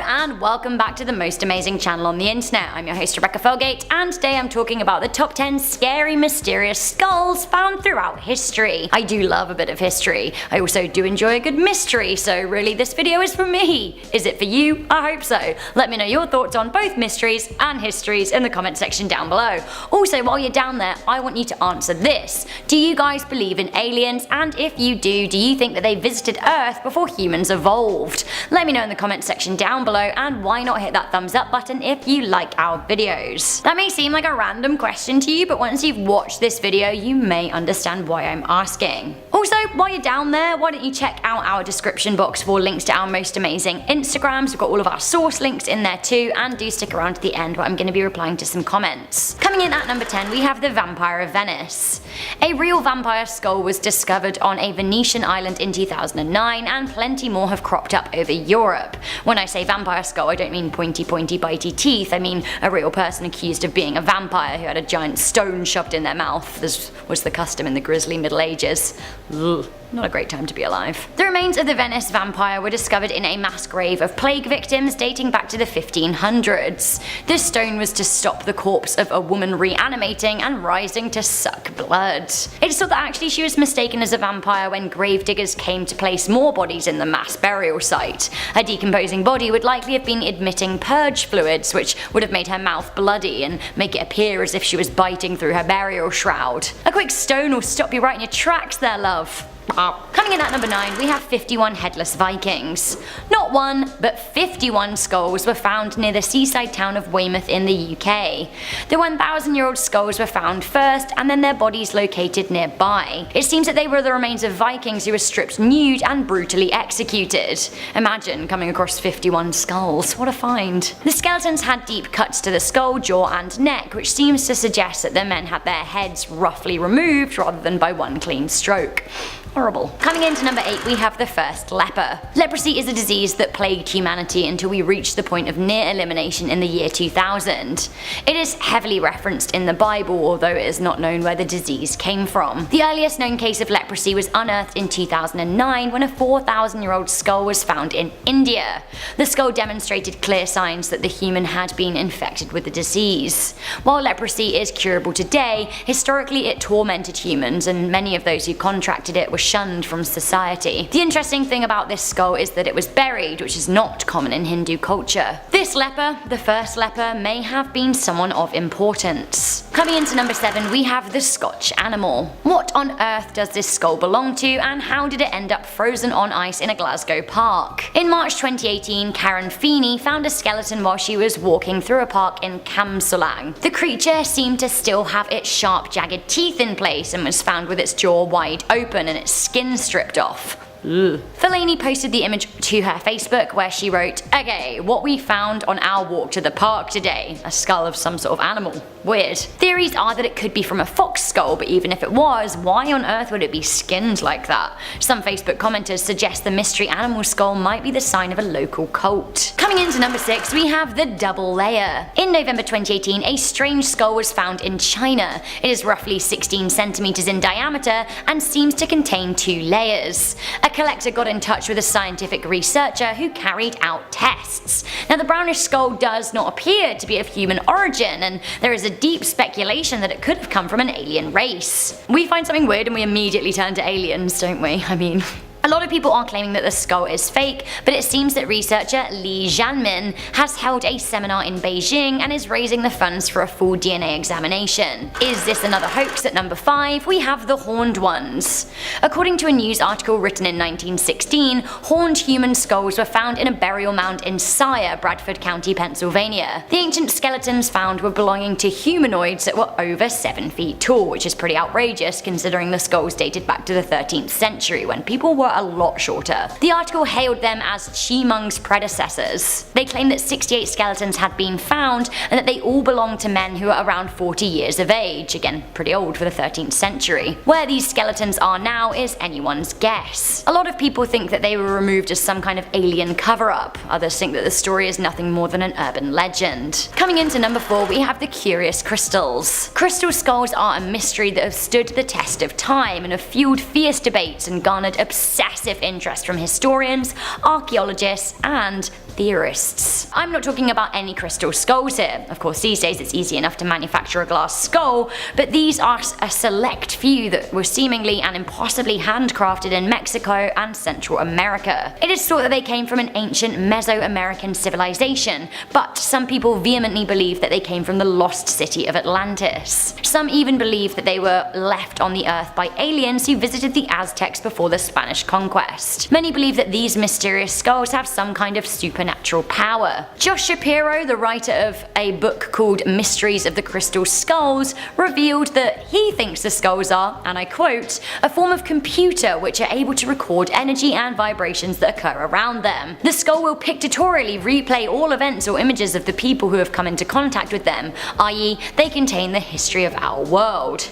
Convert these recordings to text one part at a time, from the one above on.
and welcome back to the most amazing channel on the internet. I'm your host Rebecca Felgate, and today I'm talking about the top 10 scary, mysterious skulls found throughout history. I do love a bit of history. I also do enjoy a good mystery, so really this video is for me. Is it for you? I hope so. Let me know your thoughts on both mysteries and histories in the comment section down below. Also, while you're down there, I want you to answer this. Do you guys believe in aliens? And if you do you think that they visited Earth before humans evolved? Let me know in the comment section down below, and why not hit that thumbs up button if you like our videos. That may seem like a random question to you, but once you've watched this video you may understand why I'm asking. Also, while you're down there, why don't you check out our description box for links to our most amazing Instagrams. We've got all of our source links in there too, and do stick around to the end where I'm going to be replying to some comments. Coming in at number 10 we have the Vampire of Venice. A real vampire skull was discovered on a Venetian island in 2009, and plenty more have cropped up over Europe. When I say vampire skull, I don't mean pointy bitey teeth, I mean a real person accused of being a vampire who had a giant stone shoved in their mouth, as was the custom in the grisly Middle Ages. Ugh. Not a great time to be alive. The remains of the Venice vampire were discovered in a mass grave of plague victims dating back to the 1500s. This stone was to stop the corpse of a woman reanimating and rising to suck blood. It is thought that actually she was mistaken as a vampire when gravediggers came to place more bodies in the mass burial site. Her decomposing body would likely have been emitting purge fluids, which would have made her mouth bloody and make it appear as if she was biting through her burial shroud. A quick stone will stop you right in your tracks there, love. Coming in at number 9 we have 51 headless Vikings. Not one, but 51 skulls were found near the seaside town of Weymouth in the UK. The 1,000-year-old skulls were found first, and then their bodies located nearby. It seems that they were the remains of Vikings who were stripped nude and brutally executed. Imagine coming across 51 skulls, what a find. The skeletons had deep cuts to the skull, jaw and neck, which seems to suggest that the men had their heads roughly removed rather than by one clean stroke. Horrible. Coming into number 8 we have the first leper. Leprosy is a disease that plagued humanity until we reached the point of near elimination in the year 2000. It is heavily referenced in the Bible, although it is not known where the disease came from. The earliest known case of leprosy was unearthed in 2009 when a 4,000-year-old skull was found in India. The skull demonstrated clear signs that the human had been infected with the disease. While leprosy is curable today, historically it tormented humans, and many of those who contracted it were shunned from society. The interesting thing about this skull is that it was buried, which is not common in Hindu culture. This leper, the first leper, may have been someone of importance. Coming into number 7 we have the Scotch animal. What on earth does this skull belong to, and how did it end up frozen on ice in a Glasgow park? In March 2018 Karen Feeney found a skeleton while she was walking through a park in Camsolang. The creature seemed to still have its sharp jagged teeth in place and was found with its jaw wide open and its skin stripped off. Fellaini posted the image to her Facebook where she wrote, "Okay, what we found on our walk to the park today. A skull of some sort of animal. Weird." Theories are that it could be from a fox skull, but even if it was, why on earth would it be skinned like that? Some Facebook commenters suggest the mystery animal skull might be the sign of a local cult. Coming into number 6 we have the double layer. In November 2018 a strange skull was found in China. It is roughly 16 centimeters in diameter and seems to contain 2 layers. A collector got in touch with a scientific researcher who carried out tests. Now the brownish skull does not appear to be of human origin, and there is a deep speculation that it could have come from an alien race. We find something weird and we immediately turn to aliens, don't we? I mean... A lot of people are claiming that the skull is fake, but it seems that researcher Li Jianmin has held a seminar in Beijing and is raising the funds for a full DNA examination. Is this another hoax? At number 5 we have the horned ones. According to a news article written in 1916, horned human skulls were found in a burial mound in Sire, Bradford County, Pennsylvania. The ancient skeletons found were belonging to humanoids that were over 7 feet tall, which is pretty outrageous considering the skulls dated back to the 13th century when people were a lot shorter. The article hailed them as Chi-Mung's predecessors. They claim that 68 skeletons had been found and that they all belonged to men who were around 40 years of age, again pretty old for the 13th century. Where these skeletons are now is anyone's guess. A lot of people think that they were removed as some kind of alien cover-up, others think that the story is nothing more than an urban legend. Coming into number 4 we have the curious crystals. Crystal skulls are a mystery that have stood the test of time and have fueled fierce debates and garnered obsessive interest from historians, archaeologists, and theorists. I'm not talking about any crystal skulls here. Of course, these days it's easy enough to manufacture a glass skull, but these are a select few that were seemingly and impossibly handcrafted in Mexico and Central America. It is thought that they came from an ancient Mesoamerican civilization, but some people vehemently believe that they came from the lost city of Atlantis. Some even believe that they were left on the earth by aliens who visited the Aztecs before the Spanish conquest. Many believe that these mysterious skulls have some kind of supernatural power. Josh Shapiro, the writer of a book called Mysteries of the Crystal Skulls, revealed that he thinks the skulls are, and I quote, a form of computer which are able to record energy and vibrations that occur around them. The skull will pictorially replay all events or images of the people who have come into contact with them, i.e. they contain the history of our world.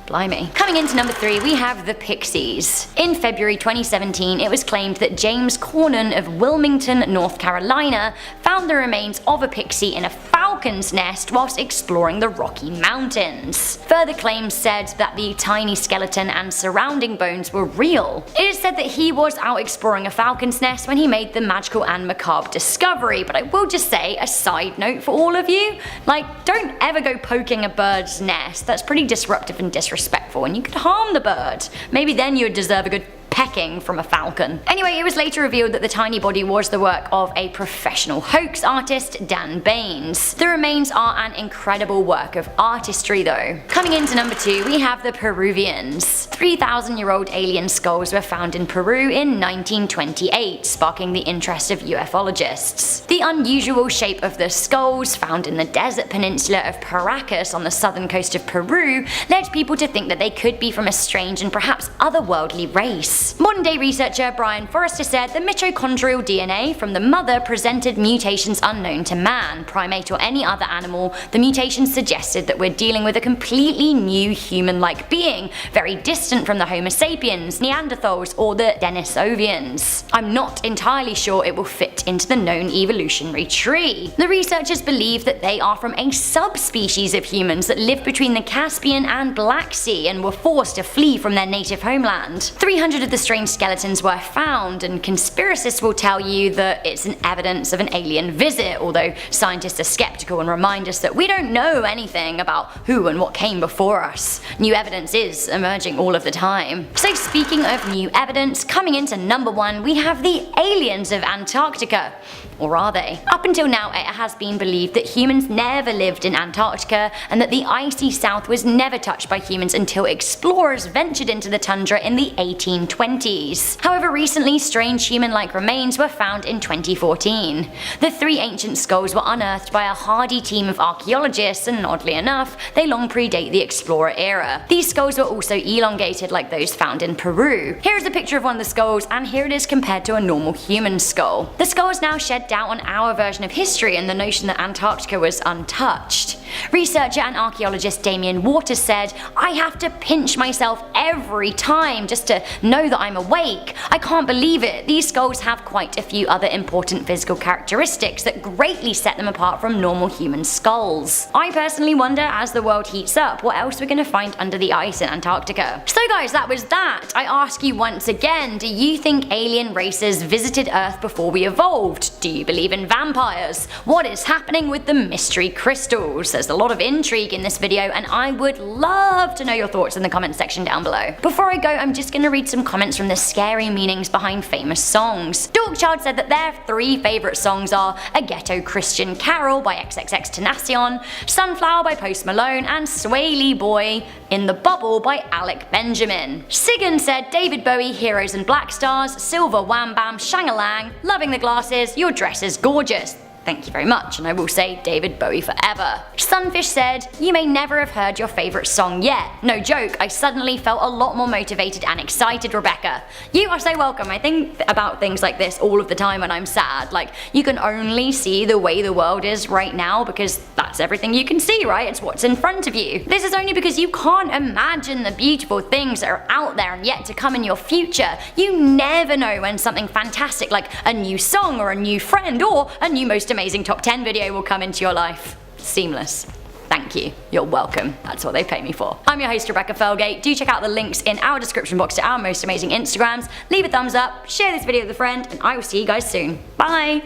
Blimey. Coming into number 3, we have the Pixies. In February 2017, it was claimed that James Cornyn of Wilmington, North Carolina, found the remains of a pixie in a falcon's nest whilst exploring the Rocky Mountains. Further claims said that the tiny skeleton and surrounding bones were real. It is said that he was out exploring a falcon's nest when he made the magical and macabre discovery, but I will just say, a side note for all of you, like, don't ever go poking a bird's nest. That's pretty disruptive and disrespectful, and you could harm the bird. Maybe then you would deserve a good pecking from a falcon. Anyway, it was later revealed that the tiny body was the work of a professional hoax artist, Dan Baines. The remains are an incredible work of artistry though. Coming into number 2, we have the Peruvians. 3,000-year-old alien skulls were found in Peru in 1928, sparking the interest of ufologists. The unusual shape of the skulls, found in the desert peninsula of Paracas on the southern coast of Peru, led people to think that they could be from a strange and perhaps otherworldly race. Modern-day researcher Brian Forrester said the mitochondrial DNA from the mother presented mutations unknown to man, primate or any other animal. The mutations suggested that we're dealing with a completely new human-like being, very distant from the Homo sapiens, Neanderthals or the Denisovians. I'm not entirely sure it will fit into the known evolutionary tree. The researchers believe that they are from a subspecies of humans that lived between the Caspian and Black Sea and were forced to flee from their native homeland. 300 of the strange skeletons were found, and conspiracists will tell you that it's an evidence of an alien visit, although scientists are skeptical and remind us that we don't know anything about who and what came before us. New evidence is emerging all of the time. So speaking of new evidence, coming into number 1, we have the aliens of Antarctica. Or are they? Up until now, it has been believed that humans never lived in Antarctica and that the icy south was never touched by humans until explorers ventured into the tundra in the 1820s. However, recently strange human-like remains were found in 2014. The 3 ancient skulls were unearthed by a hardy team of archaeologists, and oddly enough, they long predate the explorer era. These skulls were also elongated like those found in Peru. Here is a picture of one of the skulls, and here it is compared to a normal human skull. The skulls now shed doubt on our version of history and the notion that Antarctica was untouched. Researcher and archaeologist Damien Waters said, "I have to pinch myself every time just to know that I'm awake. I can't believe it. These skulls have quite a few other important physical characteristics that greatly set them apart from normal human skulls. I personally wonder, as the world heats up, what else we're going to find under the ice in Antarctica." So guys, that was that. I ask you once again, do you think alien races visited Earth before we evolved? Do you believe in vampires? What is happening with the mystery crystals? There's a lot of intrigue in this video, and I would love to know your thoughts in the comment section down below. Before I go, I'm just going to read some comments from the scary meanings behind famous songs. Dorkchild said that their 3 favourite songs are A Ghetto Christian Carol by XXXTentacion, Sunflower by Post Malone, and Swaley Boy in the Bubble by Alec Benjamin. Sigan said David Bowie, Heroes and Black Stars, Silver Wham Bam, Shangalang, Loving the Glasses, Your Dress is Gorgeous. Thank you very much, and I will say David Bowie forever. Sunfish said, "You may never have heard your favourite song yet. No joke, I suddenly felt a lot more motivated and excited, Rebecca." You are so welcome. I think about things like this all of the time when I'm sad. Like, you can only see the way the world is right now because that's everything you can see, right? It's what's in front of you. This is only because you can't imagine the beautiful things that are out there and yet to come in your future. You never know when something fantastic like a new song or a new friend or a new most amazing top 10 video will come into your life. Seamless. Thank you. You're welcome. That's what they pay me for. I'm your host, Rebecca Felgate. Do check out the links in our description box to our most amazing Instagrams. Leave a thumbs up, share this video with a friend, and I will see you guys soon. Bye!